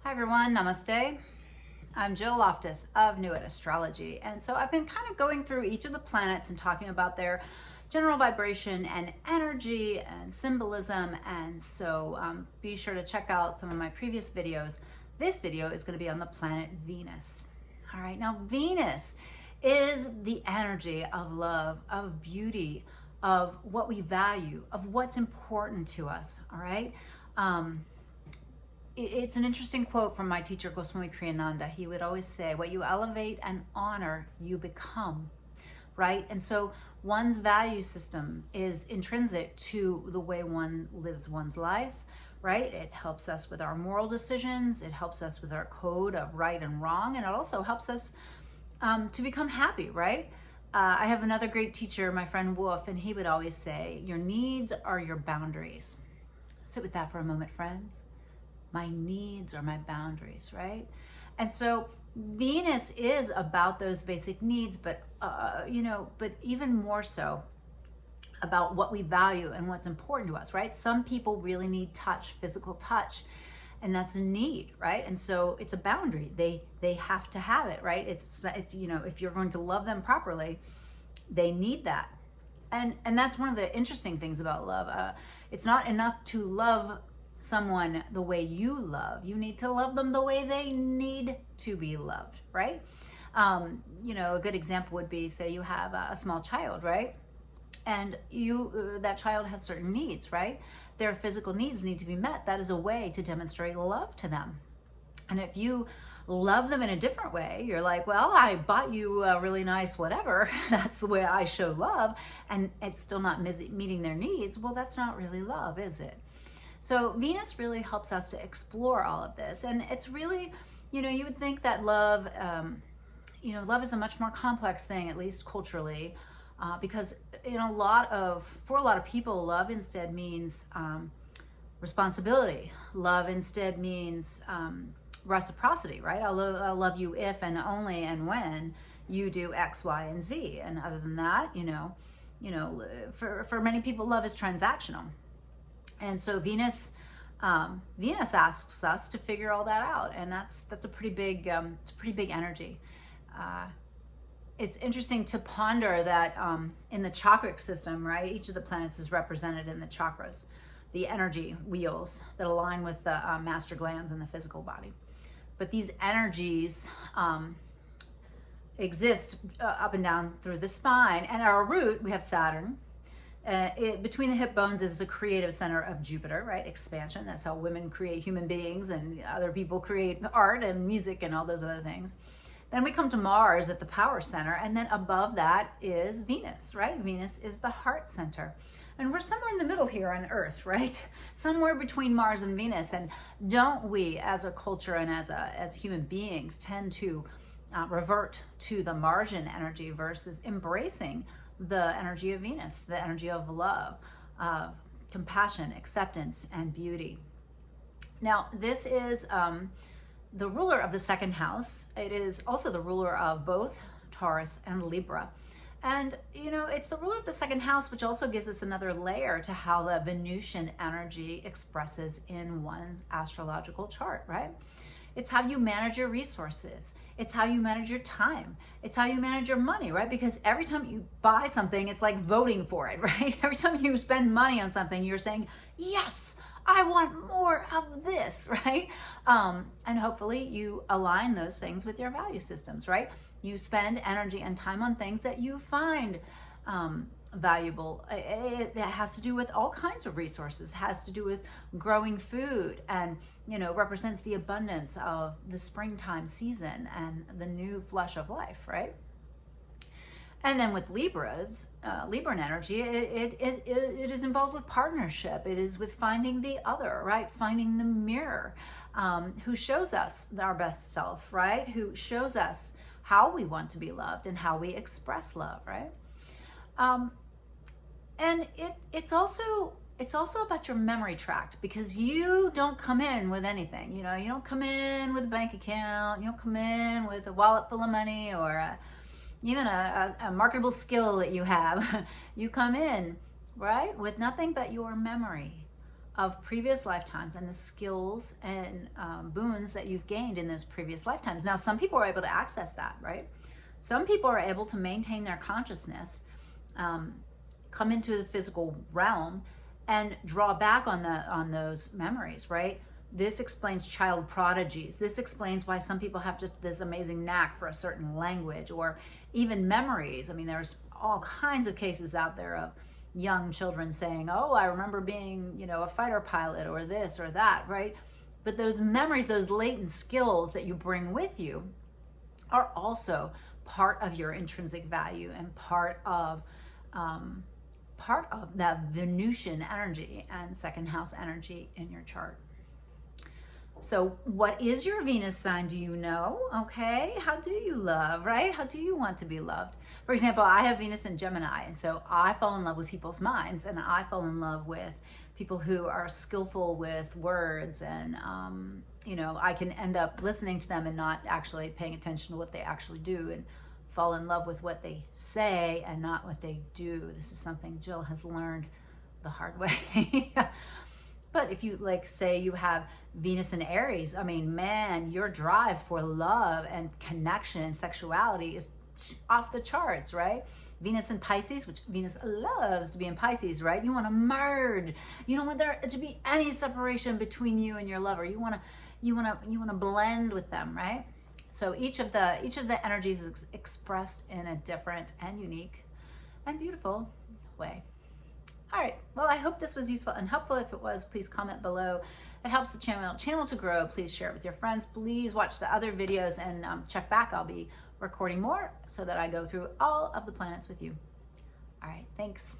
Hi everyone, namaste. I'm Jill Loftis of Nuit Astrology. And so I've been kind of going through each of the planets and talking about their general vibration and energy and symbolism. And so be sure to check out some of my previous videos. This video is going to be on the planet Venus. All right, now Venus is the energy of love, of beauty, of what we value, of what's important to us. All right. It's an interesting quote from my teacher, Goswami Kriyananda. He would always say, what you elevate and honor, you become, right? And so one's value system is intrinsic to the way one lives one's life, right? It helps us with our moral decisions. It helps us with our code of right and wrong. And it also helps us to become happy, right? I have another great teacher, my friend Wolf, and he would always say, your needs are your boundaries. Sit with that for a moment, friends. My needs are my boundaries, right? And so Venus is about those basic needs, but but even more so about what we value and what's important to us, right? Some people really need touch, physical touch, and that's a need, right? And so it's a boundary. They have to have it, right? It's if you're going to love them properly, they need that. And that's one of the interesting things about love. It's not enough to love someone the way you love. You need to love them the way they need to be loved, right? A good example would be, say you have a small child, right? And that child has certain needs, right? Their physical needs need to be met. That is a way to demonstrate love to them. And if you love them in a different way, you're like, well, I bought you a really nice whatever. That's the way I show love. And it's still not meeting their needs. Well, that's not really love, is it? So Venus really helps us to explore all of this. And it's really, you would think that love, love is a much more complex thing, at least culturally, because for a lot of people, love instead means responsibility. Love instead means reciprocity, right? I'll love you if and only and when you do X, Y, and Z. And other than that, for many people, love is transactional. And so Venus asks us to figure all that out, and that's a pretty big energy. It's interesting to ponder that in the chakric system, right? Each of the planets is represented in the chakras, the energy wheels that align with the master glands in the physical body. But these energies exist up and down through the spine, and our root, we have Saturn. Between the hip bones is the creative center of Jupiter, right? Expansion. That's how women create human beings, and other people create art and music and all those other things. Then we come to Mars at the power center, and then above that is Venus, right? Venus is the heart center. And we're somewhere in the middle here on Earth, right? Somewhere between Mars and Venus. And don't we, as a culture and as human beings, tend to revert to the margin energy versus embracing the energy of Venus, the energy of love, of compassion, acceptance, and beauty. Now, this is the ruler of the second house. It is also the ruler of both Taurus and Libra. And, it's the ruler of the second house, which also gives us another layer to how the Venusian energy expresses in one's astrological chart, right? It's how you manage your resources. It's how you manage your time. It's how you manage your money, right? Because every time you buy something, it's like voting for it, right? Every time you spend money on something, you're saying, yes, I want more of this, right? And hopefully you align those things with your value systems, right? You spend energy and time on things that you find valuable. It has to do with all kinds of resources, has to do with growing food, and represents the abundance of the springtime season and the new flush of life, right? And then with Libran energy, it is involved with partnership. It is with finding the other, right? Finding the mirror, who shows us our best self, right? Who shows us how we want to be loved and how we express love, right? And it's also about your memory tract, because you don't come in with anything. You don't come in with a bank account. You don't come in with a wallet full of money or even a marketable skill that you have. You come in, right, with nothing but your memory of previous lifetimes and the skills and boons that you've gained in those previous lifetimes. Now, some people are able to access that, right? Some people are able to maintain their consciousness, come into the physical realm and draw back on those memories, right? This explains child prodigies. This explains why some people have just this amazing knack for a certain language or even memories. I mean, there's all kinds of cases out there of young children saying, oh, I remember being, you know, a fighter pilot or this or that, right? But those memories, those latent skills that you bring with you are also part of your intrinsic value and part of that Venusian energy and second house energy in your chart. So what is your Venus sign? Do you know? Okay. How do you love, right? How do you want to be loved? For example, I have Venus in Gemini, and so I fall in love with people's minds, and I fall in love with people who are skillful with words, and you know, I can end up listening to them and not actually paying attention to what they actually do, and fall in love with what they say and not what they do. This is something Jill has learned the hard way. But if you, like, say you have Venus in Aries, I mean, man, your drive for love and connection and sexuality is off the charts, right? Venus in Pisces, which Venus loves to be in Pisces, right? You want to merge. You don't want there to be any separation between you and your lover. You want to blend with them, right? So each of the energies is expressed in a different and unique and beautiful way. All right, well, I hope this was useful and helpful. If it was, please comment below. It helps the channel to grow. Please share it with your friends. Please watch the other videos and check back. I'll be recording more so that I go through all of the planets with you. All right, thanks.